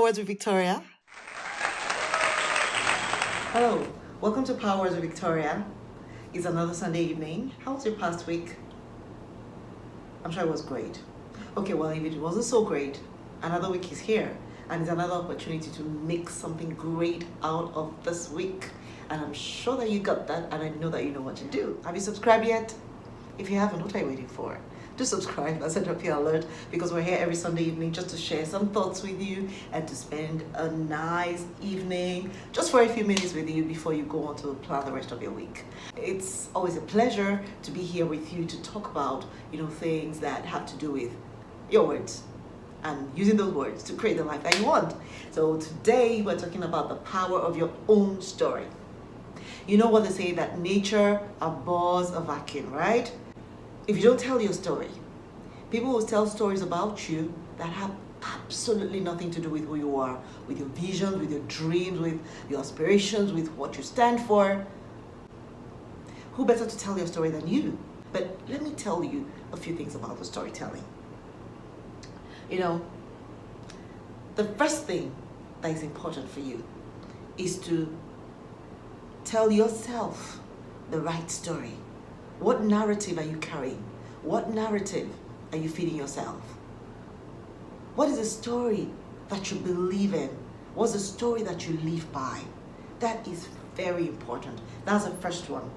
Words with Victoria. Hello, welcome to Power Words with Victoria. It's another Sunday evening. How was your past week? I'm sure it was great. Okay, well, if it wasn't so great, another week is here, and it's another opportunity to make something great out of this week. And I'm sure that you got that, and I know that you know what to do. Have you subscribed yet? If you haven't, what are you waiting for? Do subscribe and set up your alert, because we're here every Sunday evening just to share some thoughts with you and to spend a nice evening just for a few minutes with you before you go on to plan the rest of your week. It's always a pleasure to be here with you to talk about, things that have to do with your words and using those words to create the life that you want. So today we're talking about the power of your own story. You know what they say, that nature abhors a vacuum, right? If you don't tell your story, people will tell stories about you that have absolutely nothing to do with who you are, with your visions, with your dreams, with your aspirations, with what you stand for. Who better to tell your story than you? But let me tell you a few things about the storytelling. The first thing that is important for you is to tell yourself the right story. What narrative are you carrying? What narrative are you feeding yourself? What is the story that you believe in? What's the story that you live by? That is very important. That's the first one.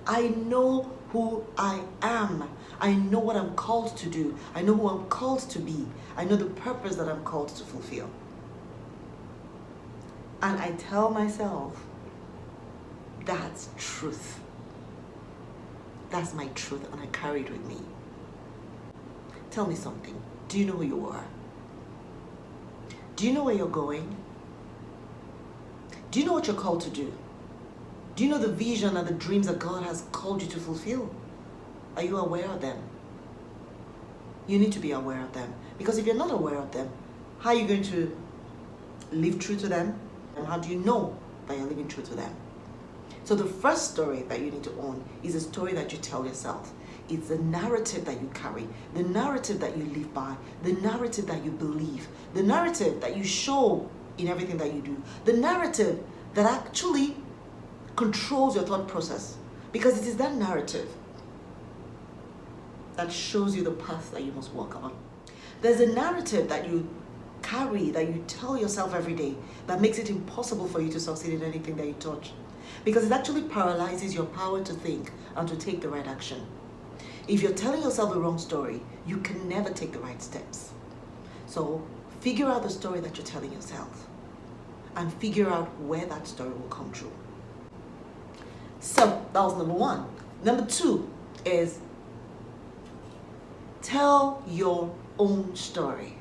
I know who I am. I know what I'm called to do. I know who I'm called to be. I know the purpose that I'm called to fulfill. And I tell myself, that's truth. That's my truth, and I carry it with me. Tell me something. Do you know who you are? Do you know where you're going? Do you know what you're called to do? Do you know the vision and the dreams that God has called you to fulfill? Are you aware of them? You need to be aware of them. Because if you're not aware of them, how are you going to live true to them? And how do you know that you're living true to them? So the first story that you need to own is a story that you tell yourself. It's the narrative that you carry, the narrative that you live by, the narrative that you believe, the narrative that you show in everything that you do, the narrative that actually controls your thought process. Because it is that narrative that shows you the path that you must walk on. There's a narrative that you carry, that you tell yourself every day, that makes it impossible for you to succeed in anything that you touch. Because it actually paralyzes your power to think and to take the right action. If you're telling yourself the wrong story, you can never take the right steps. So figure out the story that you're telling yourself and figure out where that story will come true. So that was number one. Number two is tell your own story.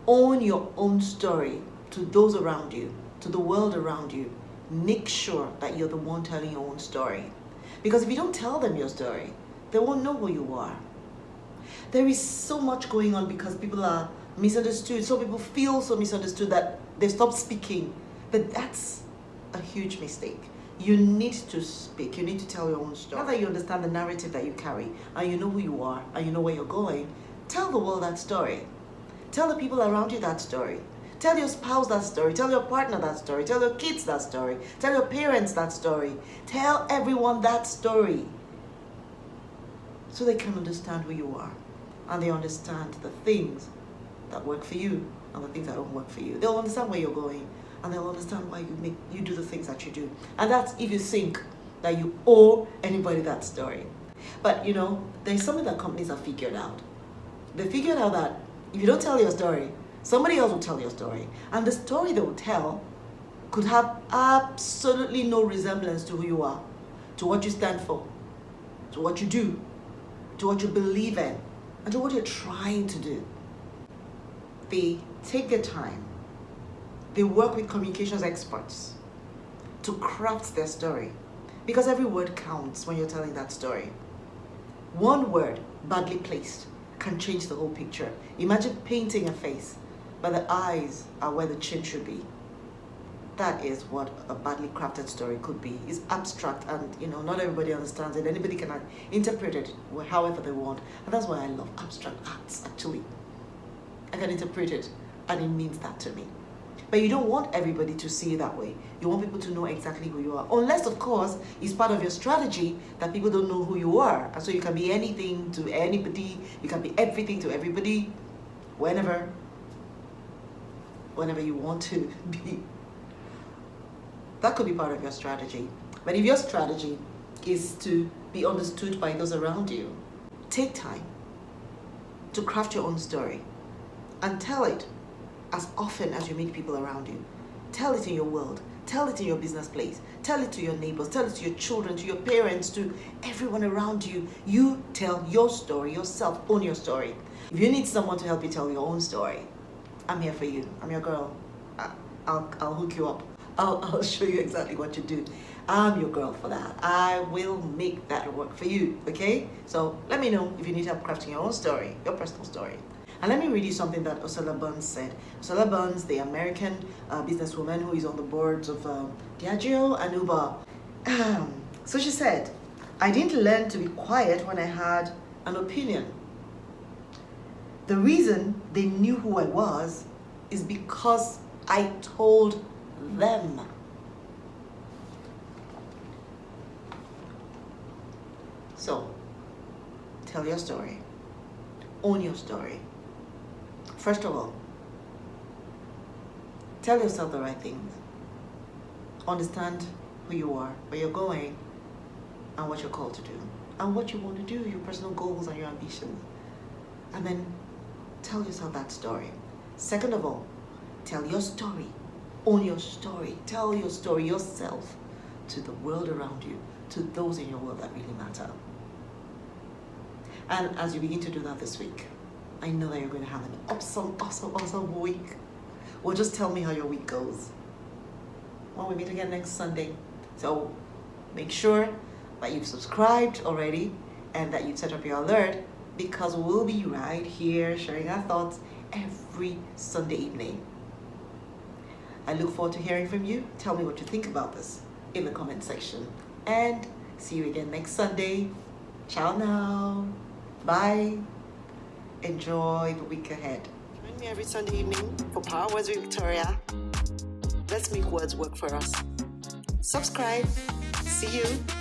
Own your own story to those around you, to the world around you. Make sure that you're the one telling your own story. Because if you don't tell them your story, they won't know who you are. There is so much going on because people are misunderstood. So people feel so misunderstood that they stop speaking. But that's a huge mistake. You need to speak. You need to tell your own story. Now that you understand the narrative that you carry, and you know who you are, and you know where you're going, tell the world that story. Tell the people around you that story. Tell your spouse that story. Tell your partner that story. Tell your kids that story. Tell your parents that story. Tell everyone that story. So they can understand who you are. And they understand the things that work for you and the things that don't work for you. They'll understand where you're going. And they'll understand why you do the things that you do. And that's if you think that you owe anybody that story. But there's something that companies have figured out. They figured out that if you don't tell your story, somebody else will tell your story. And the story they will tell could have absolutely no resemblance to who you are, to what you stand for, to what you do, to what you believe in, and to what you're trying to do. They take their time. They work with communications experts to craft their story. Because every word counts when you're telling that story. One word badly placed can change the whole picture. Imagine painting a face, but the eyes are where the chin should be. That is what a badly crafted story could be. It's abstract and not everybody understands it. Anybody can interpret it however they want. And that's why I love abstract arts, actually. I can interpret it and it means that to me. But you don't want everybody to see you that way. You want people to know exactly who you are. Unless, of course, it's part of your strategy that people don't know who you are. And so you can be anything to anybody. You can be everything to everybody, whenever you want to be. That could be part of your strategy. But if your strategy is to be understood by those around you, take time to craft your own story and tell it as often as you meet people around you. Tell it in your world. Tell it in your business place. Tell it to your neighbors. Tell it to your children, to your parents, to everyone around you. You tell your story yourself. Own your story. If you need someone to help you tell your own story, I'm here for you. I'm your girl. I'll hook you up. I'll show you exactly what to do. I'm your girl for that. I will make that work for you, okay? So let me know if you need help crafting your own story, your personal story. And let me read you something that Ursula Burns said. Ursula Burns, the American businesswoman who is on the boards of Diageo and Uber. So she said, I didn't learn to be quiet when I had an opinion. The reason they knew who I was is because I told them. So, tell your story. Own your story. First of all, tell yourself the right things. Understand who you are, where you're going, and what you're called to do, and what you want to do, your personal goals and your ambitions. And then tell yourself that story. Second of all, tell your story. Own your story. Tell your story yourself to the world around you, to those in your world that really matter. And as you begin to do that this week, I know that you're going to have an awesome week. Well, just tell me how your week goes when we meet again next Sunday. So make sure that you've subscribed already and that you've set up your alert, because we'll be right here sharing our thoughts every Sunday evening. I look forward to hearing from you. Tell me what you think about this in the comment section. And see you again next Sunday. Ciao now. Bye. Enjoy the week ahead. Join me every Sunday evening for Power Words with Victoria. Let's make words work for us. Subscribe. See you.